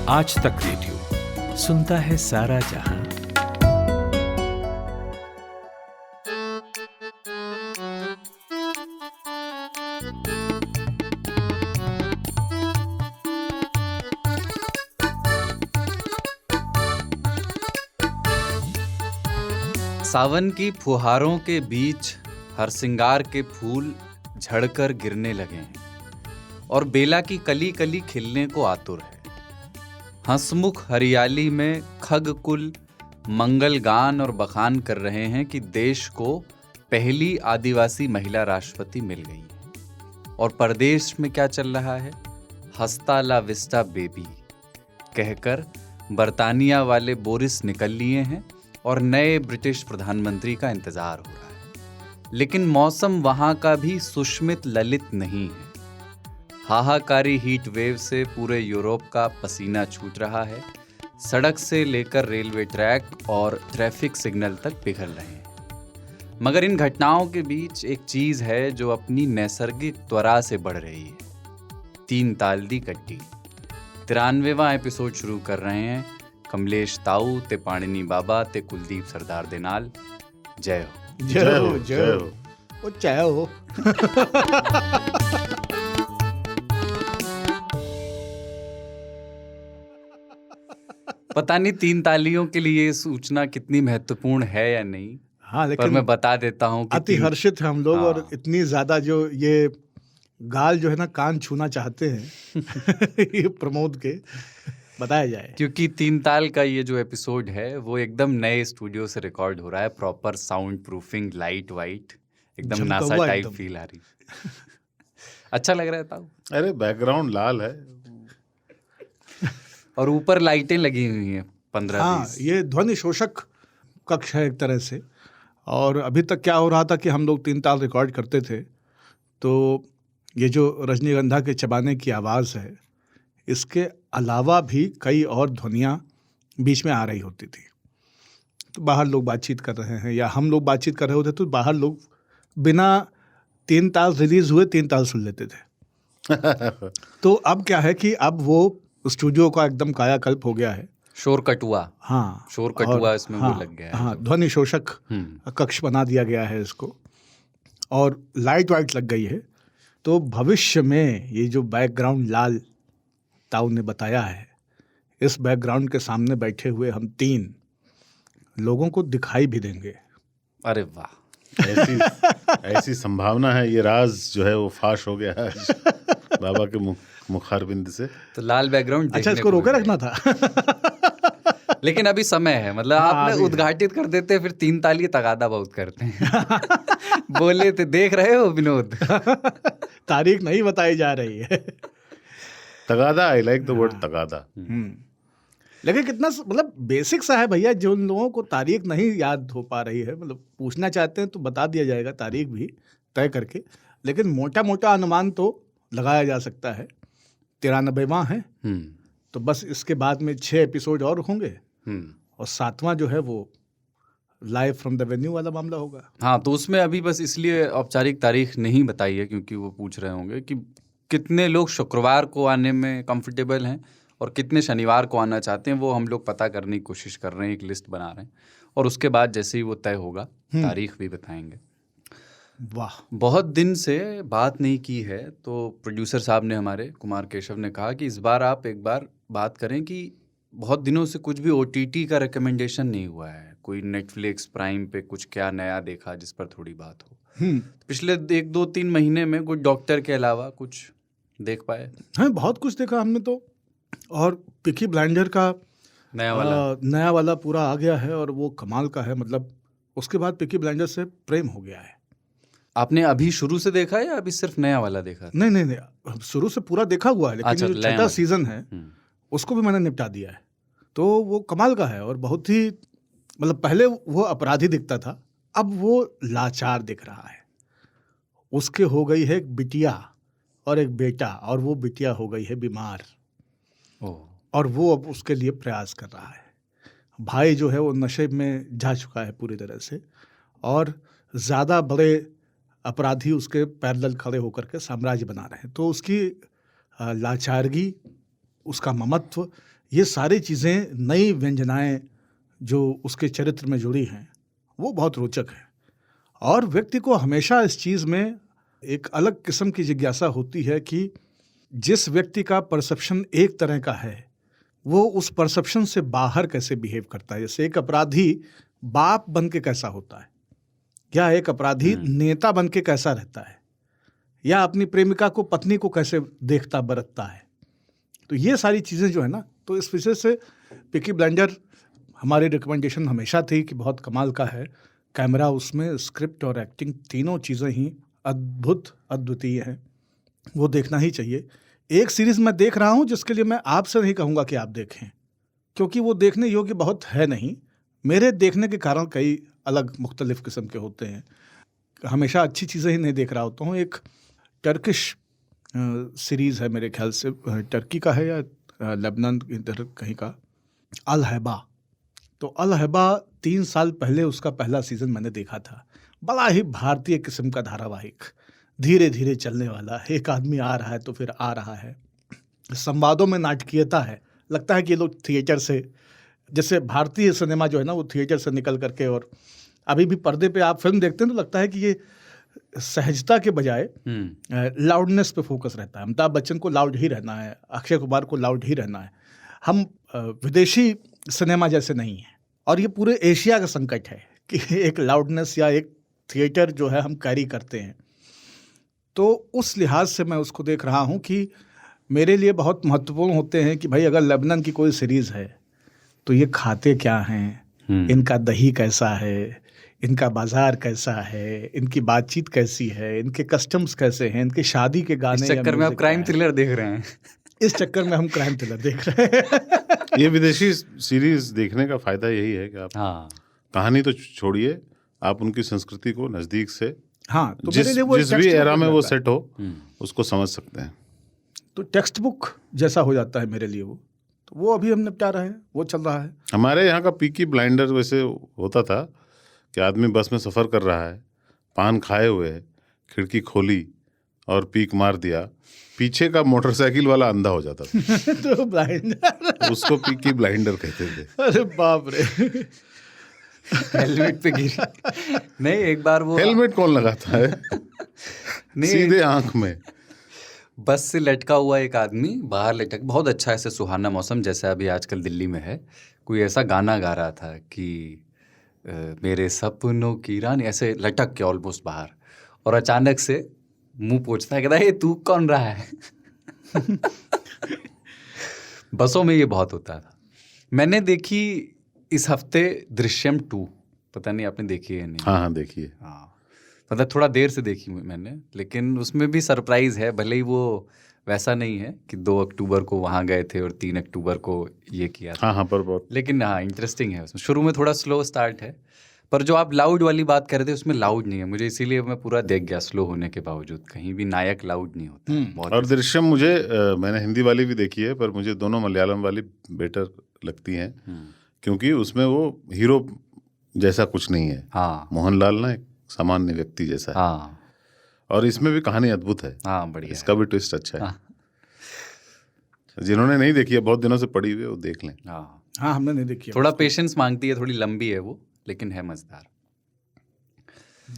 आज तक रेडियो सुनता है सारा जहां। सावन की फुहारों के बीच हरसिंगार के फूल झड़कर गिरने लगे हैं और बेला की कली कली खिलने को आतुर है। हंसमुख हरियाली में खगकुल मंगल गान और बखान कर रहे हैं कि देश को पहली आदिवासी महिला राष्ट्रपति मिल गई है। और परदेश में क्या चल रहा है? हस्ता ला विस्टा बेबी कहकर बर्तानिया वाले बोरिस निकल लिए हैं और नए ब्रिटिश प्रधानमंत्री का इंतजार हो रहा है। लेकिन मौसम वहां का भी सुष्मित ललित नहीं है। हाहाकारी हीट वेव से पूरे यूरोप का पसीना छूट रहा है। सड़क से लेकर रेलवे ट्रैक और ट्रैफिक सिग्नल तक पिघल रहे हैं। मगर इन घटनाओं के बीच एक चीज है जो अपनी नैसर्गिक त्वरा से बढ़ रही है। 3 ताल दी कट्टी 93वां एपिसोड शुरू कर रहे हैं। कमलेश ताऊ ते पाणिनी बाबा ते कुलदीप सरदार दे नाल। जय हो। जय हो, जय हो, ओ जय हो। पता नहीं 3 तालियों के लिए ये सूचना कितनी महत्वपूर्ण है या नहीं। हाँ, पर लेकिन मैं बता देता हूँ कि अति हर्षित है हम लोग। हाँ। और इतनी ज्यादा जो ये गाल जो है ना कान छूना चाहते हैं ये प्रमोद के, बताया जाए। क्योंकि 3 ताल का ये जो एपिसोड है वो एकदम नए स्टूडियो से रिकॉर्ड हो रहा है। Proper sound proofing, light white, एकदम झमका नासा हुआ टाइप एकदम। फील आ रही। अच्छा लग रहा है ताऊ। अरे बैकग्राउंड लाल है। और ऊपर लाइटें लगी हुई हैं 15-20। हाँ, ये ध्वनि शोषक कक्ष है एक तरह से। और अभी तक क्या हो रहा था कि हम लोग 3 ताल रिकॉर्ड करते थे तो ये जो रजनीगंधा के चबाने की आवाज़ है, इसके अलावा भी कई और ध्वनियाँ बीच में आ रही होती थी। तो बाहर लोग बातचीत कर रहे हैं या हम लोग बातचीत कर रहे होते तो बाहर लोग बिना 3 ताल रिलीज हुए 3 ताल सुन लेते थे। तो अब क्या है कि अब वो स्टूडियो का एकदम कायाकल्प हो गया है। शोर कटुआ। हाँ, शोर कटुआ और इसमें हाँ, वो लग गया है। हाँ, ध्वनि शोषक कक्ष बना दिया गया है इसको और लाइट वाइट लग गई है। तो भविष्य में ये जो बैकग्राउंड लाल ताऊ ने बताया है, इस बैकग्राउंड के सामने बैठे हुए हम 3 लोगों को दिखाई भी देंगे। अरे वाह। ऐसी संभावना है। ये राज जो है वो फाश हो गया है आज बाबा के मुखारबिंद से। तो लाल बैकग्राउंड अच्छा, इसको रोके रखना था। लेकिन अभी समय है, मतलब हाँ, आपने अभी है। उद्घाटित कर देते फिर 3 ताली तगादा बहुत करते हैं। बोले थे, देख रहे हो विनोद। तारीख नहीं बताई जा रही है। तगादा, आई लाइक द वर्ड तगादा। लेकिन कितना मतलब बेसिक सा है भैया। जो उन लोगों को तारीख नहीं याद हो पा रही है, मतलब पूछना चाहते हैं तो बता दिया जाएगा तारीख भी तय करके। लेकिन मोटा मोटा अनुमान तो लगाया जा सकता है। 93वां है तो बस इसके बाद में 6 एपिसोड और होंगे और 7वां जो है वो लाइव फ्रॉम द वेन्यू वाला मामला होगा। हाँ, तो उसमें अभी बस इसलिए औपचारिक तारीख नहीं बताई है क्योंकि वो पूछ रहे होंगे कि कितने लोग शुक्रवार को आने में कंफर्टेबल हैं और कितने शनिवार को आना चाहते हैं। वो हम लोग पता करने की कोशिश कर रहे हैं, एक लिस्ट बना रहे हैं और उसके बाद जैसे ही वो तय होगा तारीख भी बताएंगे। वाह, बहुत दिन से बात नहीं की है तो प्रोड्यूसर साहब ने, हमारे कुमार केशव ने कहा कि इस बार आप एक बार बात करें कि बहुत दिनों से कुछ भी OTT का रिकमेंडेशन नहीं हुआ है। कोई नेटफ्लिक्स, प्राइम पे कुछ क्या नया देखा जिस पर थोड़ी बात हो। पिछले 1-2-3 महीने में कुछ डॉक्टर के अलावा कुछ देख पाए? हाँ, बहुत कुछ देखा हमने तो। और पिकी ब्लाइंडर का नया वाला पूरा आ गया है और वो कमाल का है। मतलब उसके बाद पिकी ब्लाइंडर से प्रेम हो गया है। आपने अभी शुरू से देखा है या अभी सिर्फ नया वाला देखा? नहीं, शुरू से पूरा देखा हुआ है। लेकिन अच्छा, जो नया 6वां वाला। सीजन है उसको भी मैंने निपटा दिया है। तो वो कमाल का है और बहुत ही, मतलब पहले वो अपराधी दिखता था, अब वो लाचार दिख रहा है। उसके हो गई है एक बिटिया और एक बेटा और वो बिटिया हो गई है बीमार और वो अब उसके लिए प्रयास कर रहा है। भाई जो है वो नशे में जा चुका है पूरी तरह से और ज़्यादा बड़े अपराधी उसके पैरेलल खड़े होकर के साम्राज्य बना रहे हैं। तो उसकी लाचारगी, उसका ममत्व, ये सारी चीज़ें, नई व्यंजनाएं जो उसके चरित्र में जुड़ी हैं, वो बहुत रोचक है। और व्यक्ति को हमेशा इस चीज़ में एक अलग किस्म की जिज्ञासा होती है कि जिस व्यक्ति का परसेप्शन एक तरह का है, वो उस परसेप्शन से बाहर कैसे बिहेव करता है। जैसे एक अपराधी बाप बन के कैसा होता है, या एक अपराधी नेता बन के कैसा रहता है, या अपनी प्रेमिका को, पत्नी को कैसे देखता बरतता है। तो ये सारी चीज़ें जो है ना, तो इस विषय से पीकी ब्लाइंडर हमारी रिकमेंडेशन हमेशा थी कि बहुत कमाल का है। कैमरा उसमें, स्क्रिप्ट और एक्टिंग, तीनों चीज़ें ही अद्भुत, अद्वितीय हैं, वो देखना ही चाहिए। एक सीरीज़ मैं देख रहा हूँ जिसके लिए मैं आपसे नहीं कहूँगा कि आप देखें, क्योंकि वो देखने योग्य बहुत है नहीं। मेरे देखने के कारण कई अलग मुख्तलिफ किस्म के होते हैं, हमेशा अच्छी चीज़ें ही नहीं देख रहा होता हूँ। एक टर्किश सीरीज़ है, मेरे ख्याल से टर्की का है या लेबनान इधर कहीं का, अल हैबा। तो अल हैबा 3 साल पहले उसका पहला सीज़न मैंने देखा था। बड़ा ही भारतीय किस्म का धारावाहिक, धीरे धीरे चलने वाला, एक आदमी आ रहा है तो फिर आ रहा है, संवादों में नाटकीयता है। लगता है कि ये लोग थिएटर से, जैसे भारतीय सिनेमा जो है ना, वो थिएटर से निकल करके, और अभी भी पर्दे पे आप फिल्म देखते हैं तो लगता है कि ये सहजता के बजाय लाउडनेस पे फोकस रहता है। अमिताभ बच्चन को लाउड ही रहना है, अक्षय कुमार को लाउड ही रहना है। हम विदेशी सिनेमा जैसे नहीं है। और ये पूरे एशिया का संकट है कि एक लाउडनेस या एक थिएटर जो है हम कैरी करते हैं। तो उस लिहाज से मैं उसको देख रहा हूँ कि मेरे लिए बहुत महत्वपूर्ण होते हैं कि भाई अगर लेबनान की कोई सीरीज़ है तो ये खाते क्या हैं, इनका दही कैसा है, इनका बाजार कैसा है, इनकी बातचीत कैसी है, इनके कस्टम्स कैसे हैं, इनके शादी के गाने। इस चक्कर में आप क्राइम थ्रिलर देख रहे हैं। इस चक्कर में हम क्राइम थ्रिलर देख रहे हैं। ये विदेशी सीरीज देखने का फायदा यही है कि आप कहानी तो छोड़िए, आप उनकी संस्कृति को नज़दीक से, हाँ, तो जिस भी एरा में वो सेट हो उसको समझ सकते हैं। तो टेक्स्ट बुक जैसा हो जाता है मेरे लिए वो। तो वो अभी हम निपटा रहे हैं, वो चल रहा है। हमारे यहाँ का पीकी ब्लाइंडर वैसे होता था कि आदमी बस में सफ़र कर रहा है, पान खाए हुए है, खिड़की खोली और पीक मार दिया, पीछे का मोटरसाइकिल वाला अंधा हो जाता था। तो ब्लाइंडर, उसको पीकी ब्लाइंडर कहते थे। अरे बाप रे। हेलमेट पे गिरी नहीं, एक बार वो हेलमेट कौन लगाता है? सीधे आंख में। बस से लटका हुआ एक आदमी बाहर लटक, बहुत अच्छा ऐसे सुहाना मौसम जैसा अभी आजकल दिल्ली में है, कोई ऐसा गाना गा रहा था कि मेरे सपनों की रानी, ऐसे लटक के ऑलमोस्ट बाहर, और अचानक से मुंह पोंछता है, कहता है ये तू कौन रहा है? बसों में ये बहुत होता था। मैंने देखी इस हफ्ते दृश्यम 2, पता नहीं आपने देखी है नहीं? हाँ देखिए। हाँ, मतलब थोड़ा देर से देखी मैंने, लेकिन उसमें भी सरप्राइज़ है। भले ही वो वैसा नहीं है कि 2 अक्टूबर को वहाँ गए थे और 3 अक्टूबर को ये किया था। हाँ पर बहुत, लेकिन हाँ इंटरेस्टिंग है। उसमें शुरू में थोड़ा स्लो स्टार्ट है, पर जो आप लाउड वाली बात कर रहे थे उसमें लाउड नहीं है मुझे, इसीलिए मैं पूरा देख गया। स्लो होने के बावजूद कहीं भी नायक लाउड नहीं होता। बहुत और दृश्यम मुझे मैंने हिंदी वाली भी देखी है, पर मुझे दोनों मलयालम वाली बेटर लगती हैं, क्योंकि उसमें वो हीरो जैसा कुछ नहीं है। हाँ, मोहनलाल ना एक सामान्य व्यक्ति जैसा है। हाँ, और इसमें भी कहानी अद्भुत है। हाँ, बढ़िया। इसका भी ट्विस्ट अच्छा है। हाँ। जिन्होंने नहीं देखी है, बहुत दिनों से पड़ी हुई है, वो देख लें। हाँ, हाँ, हमने नहीं देखी। थोड़ा पेशेंस मांगती है, थोड़ी लंबी है वो, लेकिन है मजेदार।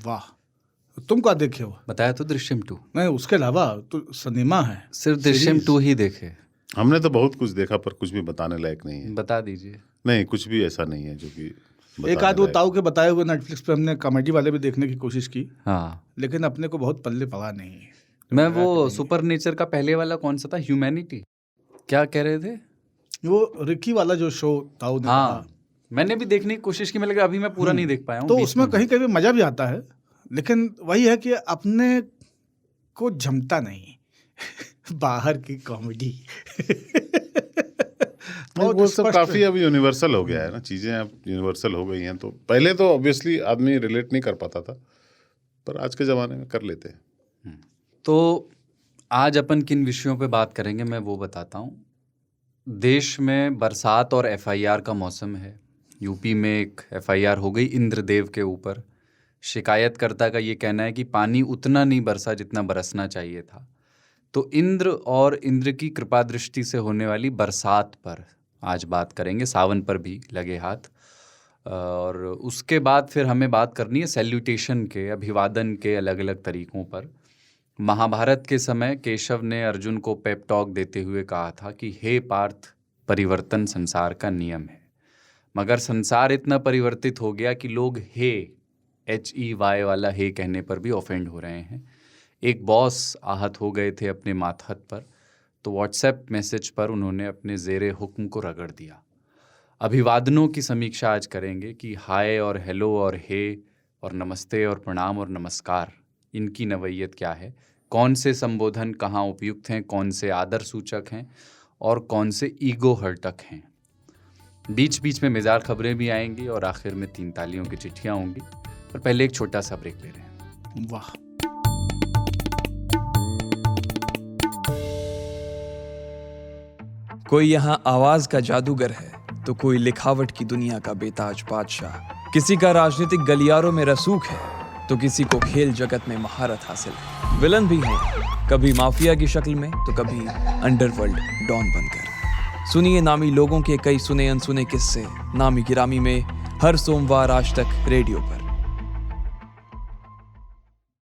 वाह, तुम क्या देखे हो? बताया तो दृश्यम 2। नहीं, उसके अलावा तो सिनेमा है। सिर्फ दृश्यम 2 ही देखे। हमने तो बहुत कुछ देखा, पर कुछ भी बताने लायक नहीं है। बता दीजिए। नहीं, कुछ भी ऐसा नहीं है जो कि एक आध वो ताऊ के बताए हुए नेटफ्लिक्स पे हमने कॉमेडी वाले भी देखने की कोशिश की, हाँ, लेकिन अपने को बहुत पल्ले पड़ा नहीं। मैं वो सुपर नेचर का पहले वाला कौन सा था, ह्यूमैनिटी, क्या कह रहे थे वो रिकी वाला जो शो ताऊ ने, हाँ, मैंने भी देखने की कोशिश की, मैं अभी मैं पूरा नहीं देख पाया हूँ। तो उसमें कहीं कहीं मजा भी आता है, लेकिन वही है कि अपने को जमता नहीं। बाहर की कॉमेडी वो सब काफी अब यूनिवर्सल हो गया है ना, चीजें अब यूनिवर्सल हो गई हैं। तो पहले तो ऑब्वियसली आदमी रिलेट नहीं कर पाता था, पर आज के ज़माने में कर लेते हैं। तो आज अपन किन विषयों पे बात करेंगे मैं वो बताता हूँ। देश में बरसात और एफआईआर का मौसम है। यूपी में एक एफआईआर हो गई इंद्रदेव के ऊपर। शिकायतकर्ता का ये कहना है कि पानी उतना नहीं बरसा जितना बरसना चाहिए था। तो इंद्र और इंद्र की कृपा दृष्टि से होने वाली बरसात पर आज बात करेंगे, सावन पर भी लगे हाथ। और उसके बाद फिर हमें बात करनी है सैल्यूटेशन के, अभिवादन के अलग अलग तरीकों पर। महाभारत के समय केशव ने अर्जुन को पेप टॉक देते हुए कहा था कि हे पार्थ, परिवर्तन संसार का नियम है। मगर संसार इतना परिवर्तित हो गया कि लोग हे HEY वाला हे कहने पर भी ऑफेंड हो रहे हैं। एक बॉस आहत हो गए थे अपने मातहत पर, तो व्हाट्सएप मैसेज पर उन्होंने अपने ज़ेरे हुक्म को रगड़ दिया। अभिवादनों की समीक्षा आज करेंगे कि हाय और हेलो और हे और नमस्ते और प्रणाम और नमस्कार, इनकी नवैयत क्या है, कौन से संबोधन कहाँ उपयुक्त हैं, कौन से आदर सूचक हैं और कौन से ईगो हर्टक हैं। बीच बीच में मज़ेदार खबरें भी आएंगी और आखिर में 3 तालियों की चिट्ठियाँ होंगी। पर पहले एक छोटा सा ब्रेक ले रहे हैं। वाह। कोई यहाँ आवाज का जादूगर है तो कोई लिखावट की दुनिया का बेताज बादशाह। किसी का राजनीतिक गलियारों में रसूख है तो किसी को खेल जगत में महारत हासिल है। विलन भी हैं, कभी माफिया की शक्ल में तो कभी अंडरवर्ल्ड डॉन बनकर। सुनिए नामी लोगों के कई सुने अनसुने किस्से नामी गिरामी में, हर सोमवार आज तक रेडियो पर।